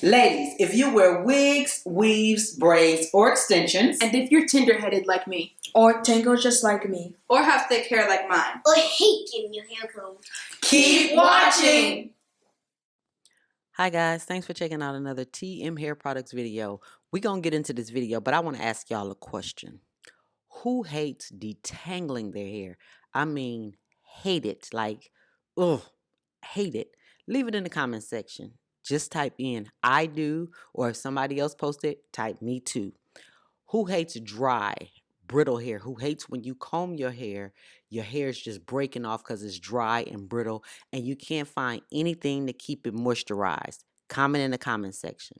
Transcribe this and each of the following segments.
Ladies, if you wear wigs, weaves, braids, or extensions, and if you're tender-headed like me, or tangled just like me, or have thick hair like mine, or hate getting your hair combed, keep watching! Hi guys, thanks for checking out another TM Hair Products video. We're going to get into this video, but I want to ask y'all a question. Who hates detangling their hair? I mean, hate it. Like, ugh, hate it. Leave it in the comment section. Just type in, I do, or if somebody else posted, type me too. Who hates dry, brittle hair? Who hates when you comb your hair is just breaking off because it's dry and brittle and you can't find anything to keep it moisturized? Comment in the comment section.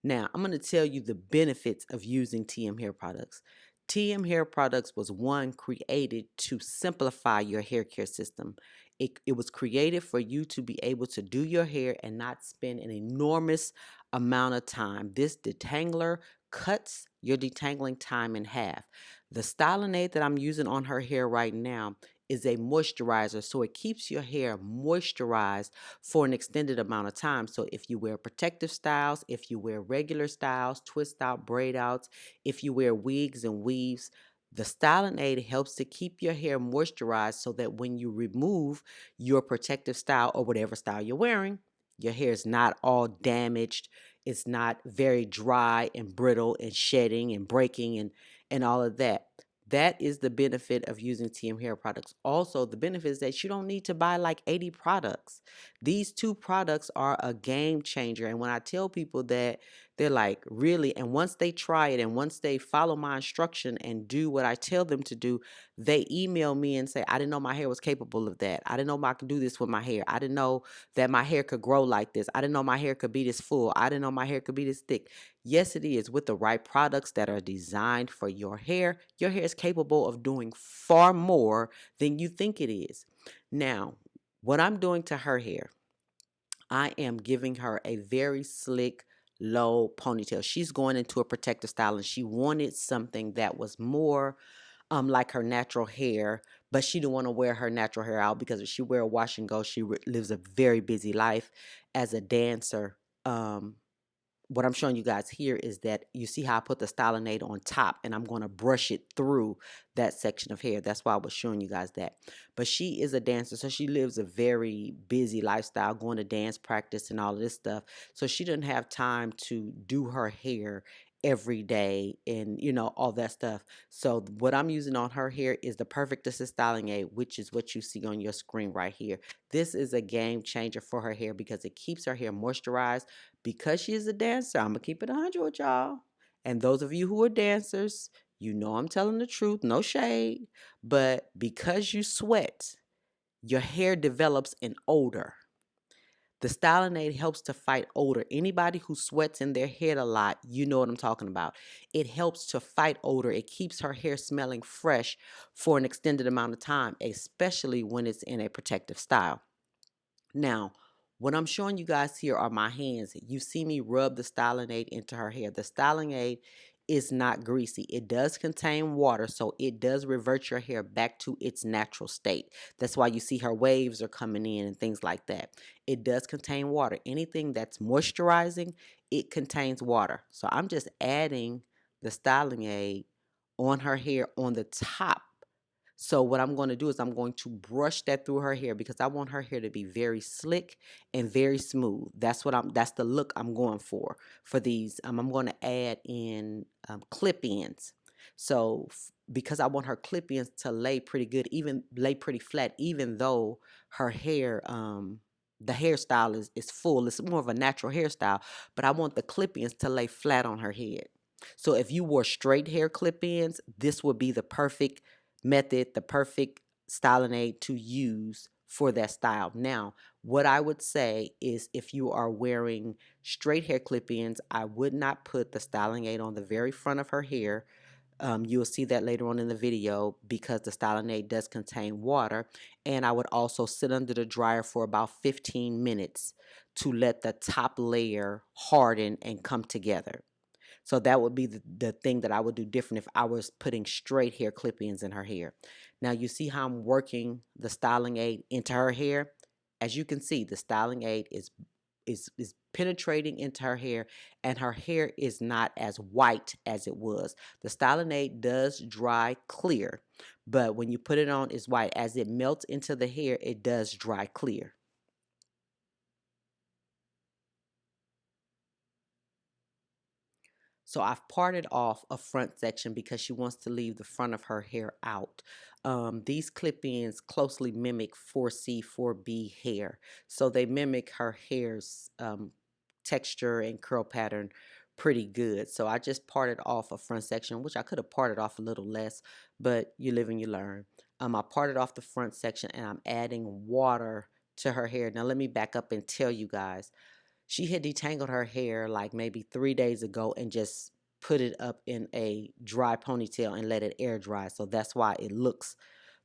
Now, I'm going to tell you the benefits of using TM Hair Products. TM Hair Products was created to simplify your hair care system. It was created for you to be able to do your hair and not spend an enormous amount of time. This detangler cuts your detangling time in half. The styling aid that I'm using on her hair right now is a moisturizer, so it keeps your hair moisturized for an extended amount of time. So if you wear protective styles, if you wear regular styles, twist out, braid outs, if you wear wigs and weaves, the styling aid helps to keep your hair moisturized so that when you remove your protective style or whatever style you're wearing, your hair is not all damaged. It's not very dry and brittle and shedding and breaking and all of that. That is the benefit of using TM Hair Products. Also, the benefit is that you don't need to buy like 80 products. These two products are a game changer. And when I tell people that, they're like, really? And once they try it and once they follow my instruction and do what I tell them to do, they email me and say, I didn't know my hair was capable of that. I didn't know I could do this with my hair. I didn't know that my hair could grow like this. I didn't know my hair could be this full. I didn't know my hair could be this thick. Yes, it is. With the right products that are designed for your hair is capable of doing far more than you think it is. Now, what I'm doing to her hair, I am giving her a very slick, low ponytail. She's going into a protective style and she wanted something that was more like her natural hair, but she didn't want to wear her natural hair out because if she wear a wash and go, she lives a very busy life as a dancer. What I'm showing you guys here is that you see how I put the styling aid on top and I'm going to brush it through that section of hair. That's why I was showing you guys that. But she is a dancer, so she lives a very busy lifestyle, going to dance practice and all of this stuff. So she didn't have time to do her hair every day and all that stuff. So what I'm using on her hair is the Perfect Assist styling aid, which is what you see on your screen right here. This is a game changer for her hair because it keeps her hair moisturized. Because she is a dancer, I'm going to keep it 100 with y'all. And those of you who are dancers, you know I'm telling the truth, no shade. But because you sweat, your hair develops an odor. The styling aid helps to fight odor. Anybody who sweats in their head a lot, you know what I'm talking about. It helps to fight odor. It keeps her hair smelling fresh for an extended amount of time, especially when it's in a protective style. Now, what I'm showing you guys here are my hands. You see me rub the styling aid into her hair. The styling aid is not greasy. It does contain water, so it does revert your hair back to its natural state. That's why you see her waves are coming in and things like that. It does contain water. Anything that's moisturizing, it contains water. So I'm just adding the styling aid on her hair on the top. So what I'm going to do is I'm going to brush that through her hair because I want her hair to be very slick and very smooth. That's the look I'm going for these. I'm going to add in clip-ins. So because I want her clip-ins to lay pretty good, even lay pretty flat, even though her hair, the hairstyle is full. It's more of a natural hairstyle, but I want the clip-ins to lay flat on her head. So if you wore straight hair clip-ins, this would be the perfect method, the perfect styling aid to use for that style. Now, what I would say is if you are wearing straight hair clip-ins, I would not put the styling aid on the very front of her hair. You'll see that later on in the video because the styling aid does contain water. And I would also sit under the dryer for about 15 minutes to let the top layer harden and come together. So that would be the thing that I would do different if I was putting straight hair clip-ins in her hair. Now you see how I'm working the styling aid into her hair? As you can see, the styling aid is is penetrating into her hair, and her hair is not as white as it was. The styling aid does dry clear, but when you put it on, it's white. As it melts into the hair, it does dry clear. So I've parted off a front section because she wants to leave the front of her hair out. These clip-ins closely mimic 4C, 4B hair. So they mimic her hair's texture and curl pattern pretty good. So I just parted off a front section, which I could have parted off a little less, but you live and you learn. I parted off the front section and I'm adding water to her hair. Now let me back up and tell you guys. She had detangled her hair like maybe 3 days ago and just put it up in a dry ponytail and let it air dry. So that's why it looks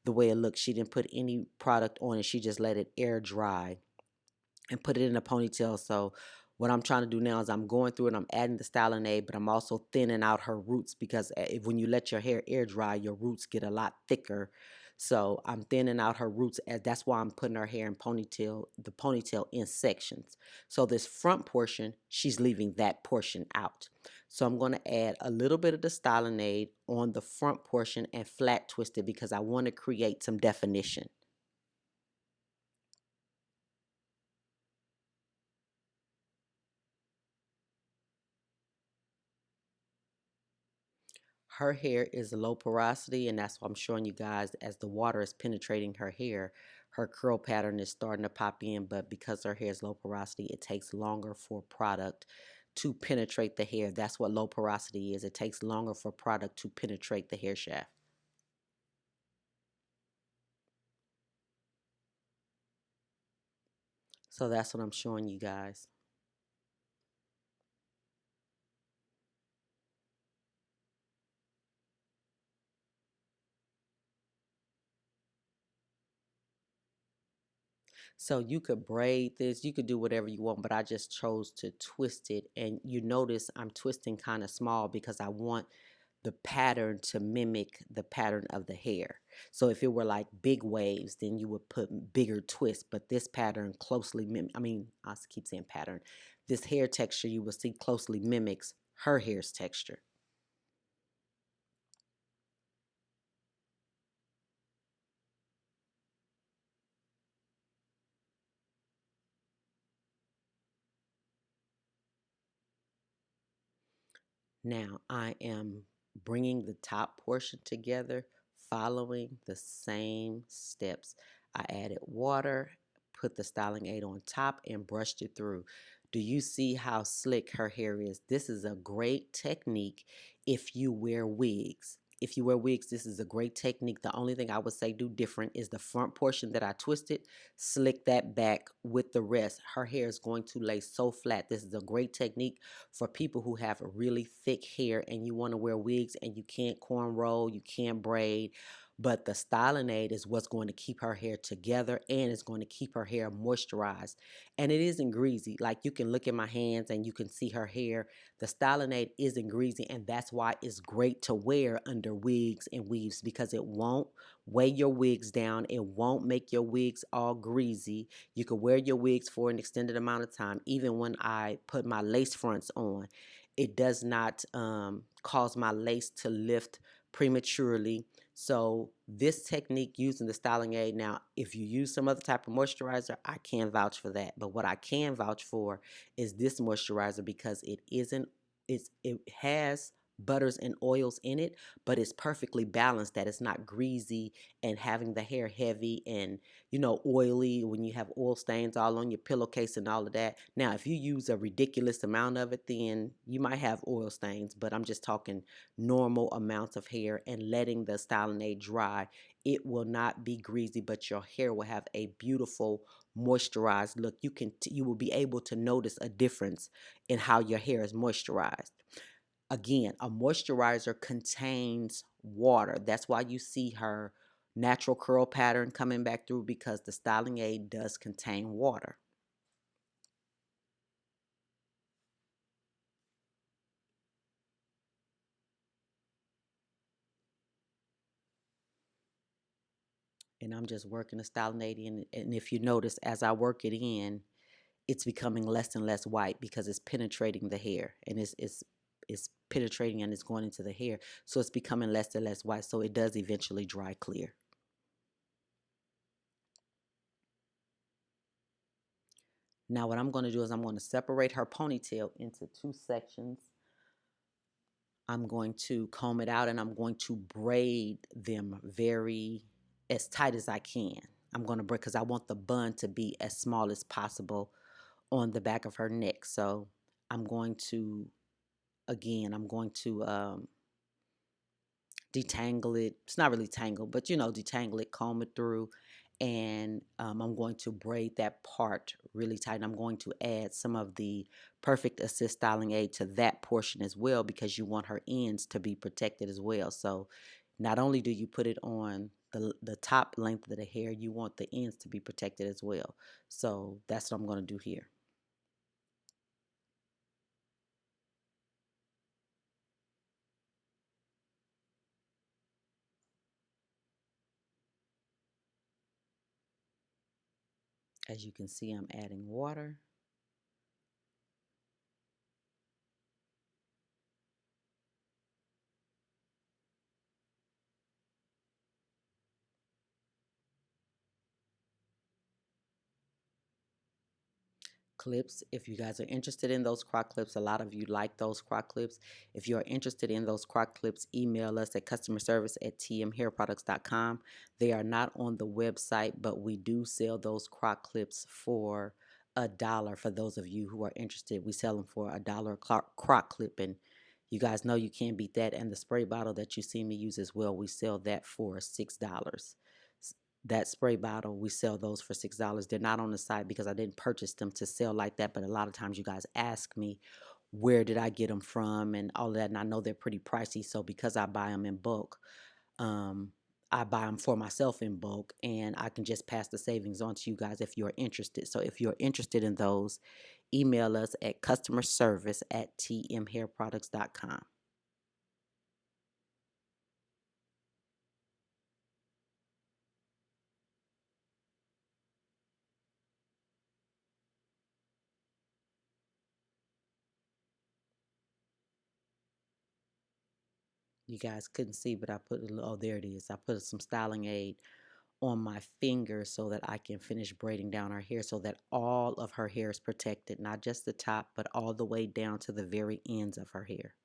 the way it looks. She didn't put any product on it. She just let it air dry and put it in a ponytail. So what I'm trying to do now is I'm going through and I'm adding the styling aid, but I'm also thinning out her roots because when you let your hair air dry, your roots get a lot thicker. So I'm thinning out her roots, as that's why I'm putting her hair in the ponytail in sections. So this front portion, she's leaving that portion out. So I'm going to add a little bit of the styling aid on the front portion and flat twist it because I want to create some definition. Her hair is low porosity, and that's what I'm showing you guys. As the water is penetrating her hair, her curl pattern is starting to pop in, but because her hair is low porosity, it takes longer for product to penetrate the hair. That's what low porosity is. It takes longer for product to penetrate the hair shaft. So that's what I'm showing you guys. So you could braid this, you could do whatever you want, but I just chose to twist it. And you notice I'm twisting kind of small because I want the pattern to mimic the pattern of the hair. So if it were like big waves, then you would put bigger twists, but this pattern closely I keep saying pattern. This hair texture you will see closely mimics her hair's texture. Now I am bringing the top portion together, following the same steps. I added water, put the styling aid on top, and brushed it through. Do you see how slick her hair is? This is a great technique if you wear wigs. If you wear wigs, this is a great technique. The only thing I would say do different is the front portion that I twisted, slick that back with the rest. Her hair is going to lay so flat. This is a great technique for people who have really thick hair and you want to wear wigs and you can't cornrow, you can't braid, but the styling aid is what's going to keep her hair together and it's going to keep her hair moisturized. And it isn't greasy. Like you can look at my hands and you can see her hair. The styling aid isn't greasy, and that's why it's great to wear under wigs and weaves because it won't weigh your wigs down. It won't make your wigs all greasy. You can wear your wigs for an extended amount of time. Even when I put my lace fronts on, it does not cause my lace to lift prematurely. So this technique using the styling aid, now if you use some other type of moisturizer, I can't vouch for that. But what I can vouch for is this moisturizer because it has butters and oils in it, but it's perfectly balanced, that it's not greasy and having the hair heavy and oily when you have oil stains all on your pillowcase and all of that. Now if you use a ridiculous amount of it, then you might have oil stains, but I'm just talking normal amounts of hair and letting the styling aid dry. It will not be greasy, but your hair will have a beautiful moisturized look. You will be able to notice a difference in how your hair is moisturized. Again, a moisturizer contains water. That's why you see her natural curl pattern coming back through, because the styling aid does contain water. And I'm just working the styling aid in. And if you notice, as I work it in, it's becoming less and less white because it's penetrating the hair, and it's penetrating and it's going into the hair. So it's becoming less and less white. So it does eventually dry clear. Now what I'm going to do is I'm going to separate her ponytail into 2 sections. I'm going to comb it out and I'm going to braid them very as tight as I can. I'm going to braid because I want the bun to be as small as possible on the back of her neck. So I'm going to, again, I'm going to detangle it. It's not really tangled, but detangle it, comb it through, and I'm going to braid that part really tight. And I'm going to add some of the Perfect Assist Styling Aid to that portion as well, because you want her ends to be protected as well. So not only do you put it on the top length of the hair, you want the ends to be protected as well. So that's what I'm going to do here. As you can see, I'm adding water. Clips, if you guys are interested in those croc clips, a lot of you like those croc clips. If you are interested in those croc clips, email us at customerservice@tmhairproducts.com. They are not on the website, but we do sell those croc clips for $1. For those of you who are interested, we sell them for $1 croc clip, and you guys know you can't beat that. And the spray bottle that you see me use as well, we sell that for $6. That spray bottle, we sell those for $6. They're not on the site because I didn't purchase them to sell like that, but a lot of times you guys ask me where did I get them from and all of that, and I know they're pretty pricey. So because I buy them in bulk, I buy them for myself in bulk, and I can just pass the savings on to you guys if you're interested. So if you're interested in those, email us at customerservice@tmhairproducts.com. You guys couldn't see, but I put a little, oh, there it is. I put some styling aid on my finger so that I can finish braiding down her hair, so that all of her hair is protected, not just the top, but all the way down to the very ends of her hair.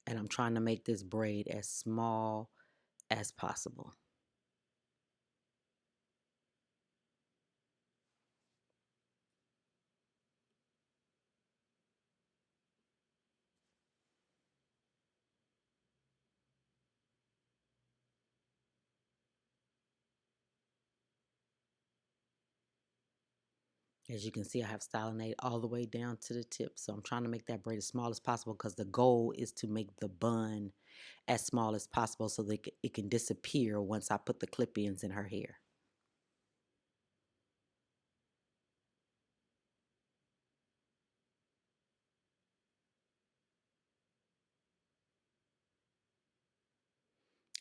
And I'm trying to make this braid as small as possible. As you can see, I have styling aid all the way down to the tip. So I'm trying to make that braid as small as possible because the goal is to make the bun as small as possible so that it can disappear once I put the clip-ins in her hair.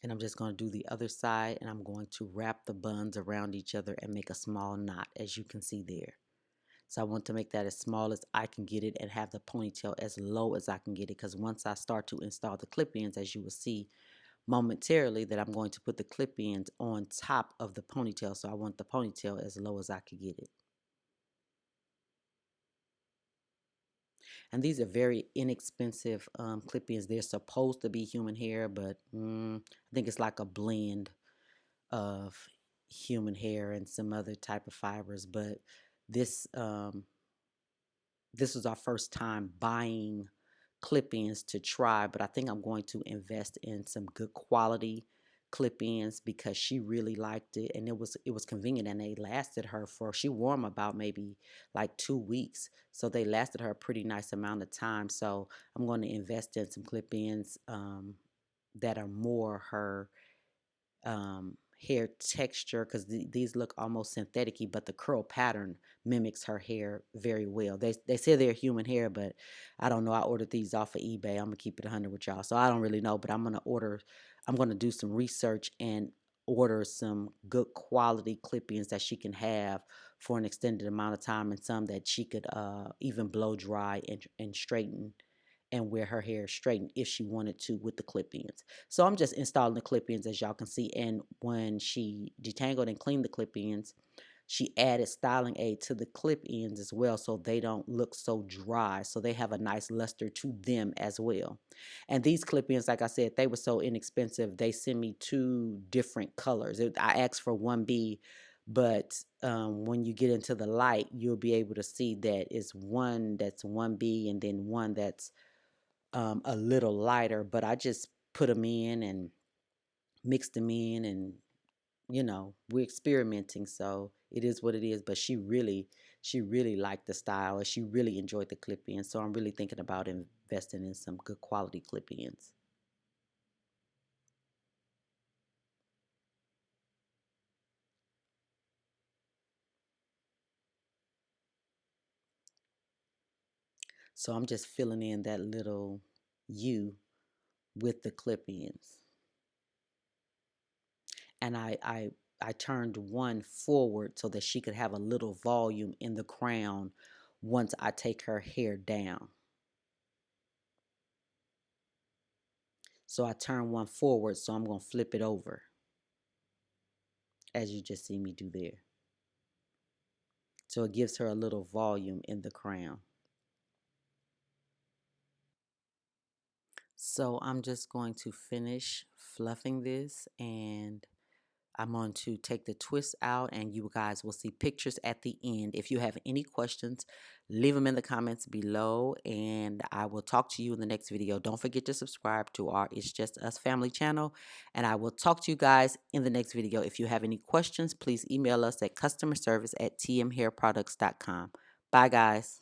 And I'm just going to do the other side, and I'm going to wrap the buns around each other and make a small knot, as you can see there. So I want to make that as small as I can get it and have the ponytail as low as I can get it, because once I start to install the clip-ins, as you will see momentarily, that I'm going to put the clip-ins on top of the ponytail. So I want the ponytail as low as I can get it. And these are very inexpensive clip-ins. They're supposed to be human hair, but I think it's like a blend of human hair and some other type of fibers. But this this was our first time buying clip-ins to try, but I think I'm going to invest in some good quality clip-ins because she really liked it, and it was convenient, and they lasted her for, she wore them about maybe like 2 weeks, so they lasted her a pretty nice amount of time. So I'm going to invest in some clip-ins that are more her hair texture, because these look almost synthetic-y, but the curl pattern mimics her hair very well. They say they're human hair, but I don't know. I ordered these off of eBay. I'm gonna keep it 100 with y'all, so I don't really know, but I'm gonna do some research and order some good quality clip-ins that she can have for an extended amount of time, and some that she could even blow dry and straighten and wear her hair straightened if she wanted to with the clip-ins. So I'm just installing the clip-ins, as y'all can see. And when she detangled and cleaned the clip-ins, she added styling aid to the clip-ins as well, so they don't look so dry, so they have a nice luster to them as well. And these clip-ins, like I said, they were so inexpensive. They sent me 2 different colors. I asked for 1B, but when you get into the light, you'll be able to see that it's one that's 1B and then one that's a little lighter. But I just put them in and mixed them in, and we're experimenting, so it is what it is. But she really liked the style, and she really enjoyed the clip-ins. So I'm really thinking about investing in some good quality clip-ins. So I'm just filling in that little U with the clip-ins. And I turned one forward so that she could have a little volume in the crown once I take her hair down. So I turn one forward, so I'm going to flip it over, as you just see me do there. So it gives her a little volume in the crown. So I'm just going to finish fluffing this, and I'm going to take the twist out, and you guys will see pictures at the end. If you have any questions, leave them in the comments below, and I will talk to you in the next video. Don't forget to subscribe to our It's Just Us family channel, and I will talk to you guys in the next video. If you have any questions, please email us at customerservice@tmhairproducts.com. Bye, guys.